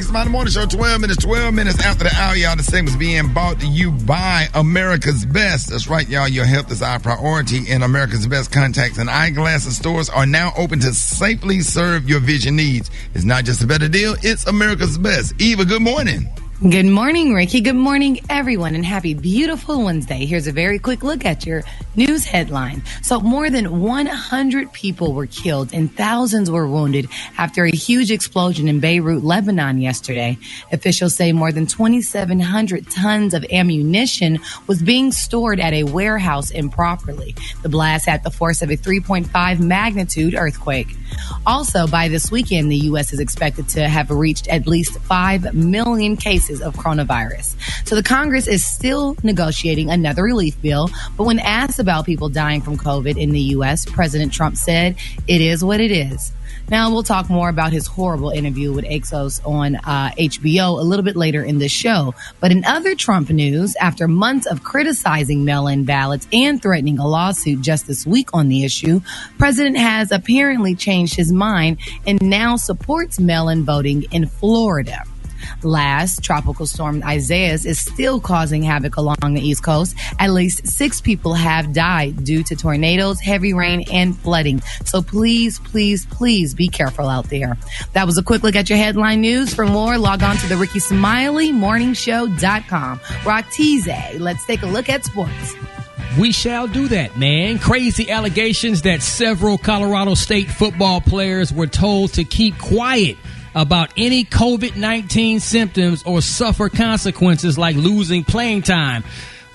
Smiley Morning Show, 12 minutes after the hour, y'all. The segment's being brought to you by America's Best. That's right, y'all. Your health is our priority, and America's Best contacts and eyeglasses stores are now open to safely serve your vision needs. It's not just a better deal, it's America's Best. Eva, good morning. Good morning, Ricky. Good morning, everyone, and happy beautiful Wednesday. Here's a very quick look at your news headline. So more than 100 people were killed and thousands were wounded after a huge explosion in Beirut, Lebanon yesterday. Officials say more than 2,700 tons of ammunition was being stored at a warehouse improperly. The blast had the force of a 3.5 magnitude earthquake. Also, by this weekend, the U.S. is expected to have reached at least 5 million cases of coronavirus. So the Congress is still negotiating another relief bill, but when asked about people dying from COVID in the U.S., President Trump said, "It is what it is." Now, we'll talk more about his horrible interview with Exos on HBO a little bit later in the show. But in other Trump news, after months of criticizing mail-in ballots and threatening a lawsuit just this week on the issue, President has apparently changed his mind and now supports mail-in voting in Florida. Last, Tropical Storm Isaias is still causing havoc along the East Coast. At least 6 people have died due to tornadoes, heavy rain, and flooding. So please, please, please be careful out there. That was a quick look at your headline news. For more, log on to the RickeySmileyMorningShow.com. Rock-Tease, let's take a look at sports. We shall do that, man. Crazy allegations that several Colorado State football players were told to keep quiet about any COVID-19 symptoms or suffer consequences like losing playing time.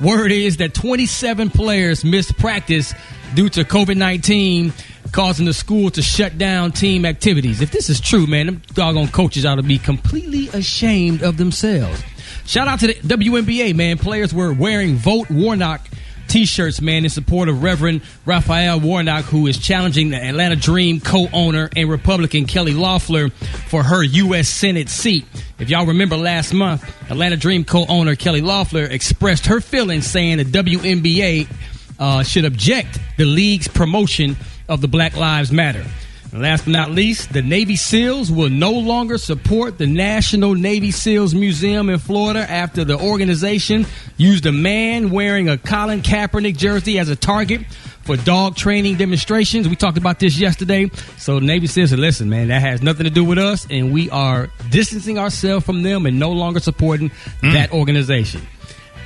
Word is that 27 players missed practice due to COVID-19, causing the school to shut down team activities. If this is true, man, them doggone coaches ought to be completely ashamed of themselves. Shout out to the WNBA, man. Players were wearing Vote Warnock T-shirts, man, in support of Reverend Raphael Warnock, who is challenging the Atlanta Dream co-owner and Republican Kelly Loeffler for her U.S. Senate seat. If y'all remember last month, Atlanta Dream co-owner Kelly Loeffler expressed her feelings, saying the WNBA should object the league's promotion of the Black Lives Matter. And last but not least, the Navy SEALs will no longer support the National Navy SEALs Museum in Florida after the organization used a man wearing a Colin Kaepernick jersey as a target for dog training demonstrations. We talked about this yesterday. So the Navy SEALs said, listen, man, that has nothing to do with us, and we are distancing ourselves from them and no longer supporting that organization.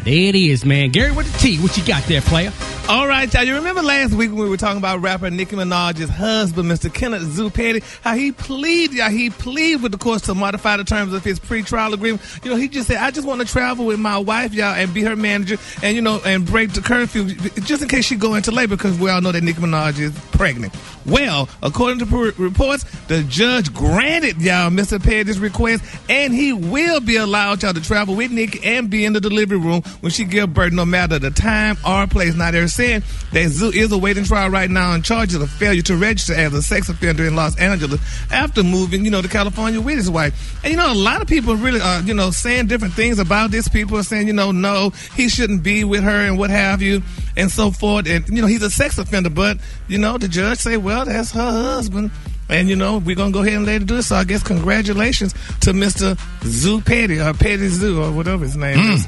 There it is, man. Gary with the T. What you got there, player? All right, y'all. You remember last week when we were talking about rapper Nicki Minaj's husband, Mr. Kenneth Zuppetti, how he pleaded with the courts to modify the terms of his pretrial agreement. You know, he just said, I just want to travel with my wife, y'all, and be her manager, and, you know, and break the curfew just in case she go into labor, because we all know that Nicki Minaj is pregnant. Well, according to reports, the judge granted y'all Mr. Petty's request, and he will be allowed y'all to travel with Nicki and be in the delivery room when she give birth, no matter the time or place. Now, they're saying that Zoo is awaiting trial right now on charges of failure to register as a sex offender in Los Angeles after moving, you know, to California with his wife. And, you know, a lot of people really are, you know, saying different things about this. People are saying, you know, no, he shouldn't be with her and what have you and so forth. And, you know, he's a sex offender, but, you know, the judge say, well, that's her husband. And, you know, we're going to go ahead and let her do it. So I guess congratulations to Mr. Zoo Petty, or Petty Zoo, or whatever his name is,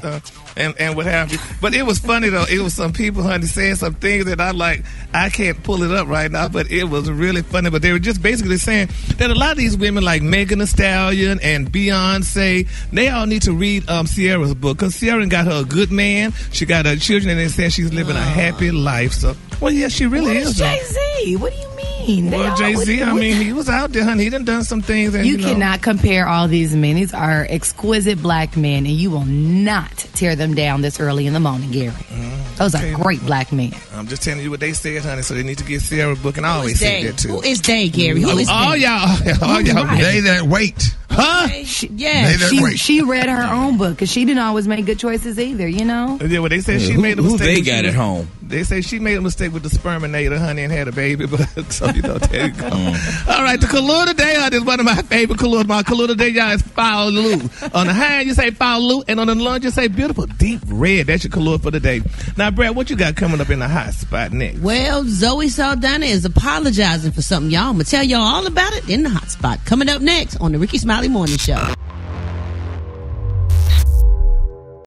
and what have you. But it was funny, though. It was some people, honey, saying some things that I can't pull it up right now, but it was really funny. But they were just basically saying that a lot of these women like Megan Thee Stallion and Beyonce, they all need to read Sierra's book, because Sierra got her a good man. She got her children, and they said she's living a happy life. So, well, yeah, she really is. Jay-Z? What do you mean? Well, Jay-Z, I mean, he was out there, honey. He done some things. And, you cannot compare all these men. These are exquisite black men, and you will not tear them down this early in the morning, Gary. Those are great black men. I'm just telling you what they said, honey, so they need to get Sierra a book, and I always say that, too. Who is they, Gary? Who is they? All y'all. Right. They that wait. Huh? She read her own book, because she didn't always make good choices either, you know? Yeah, well, they said she made a mistake. Who they got at home? They say she made a mistake with the sperminator, honey, and had a baby, but so, you know, there you go. All right, the color today is one of my favorite colors. My color today, y'all, is Faolu. On the hand, you say Faolu, and on the lunge, you say beautiful deep red. That's your color for the day. Now, Brad, what you got coming up in the hot spot next? Well, Zoe Saldana is apologizing for something, y'all. I'm going to tell y'all all about it in the hot spot. Coming up next on the Rickey Smiley Morning Show.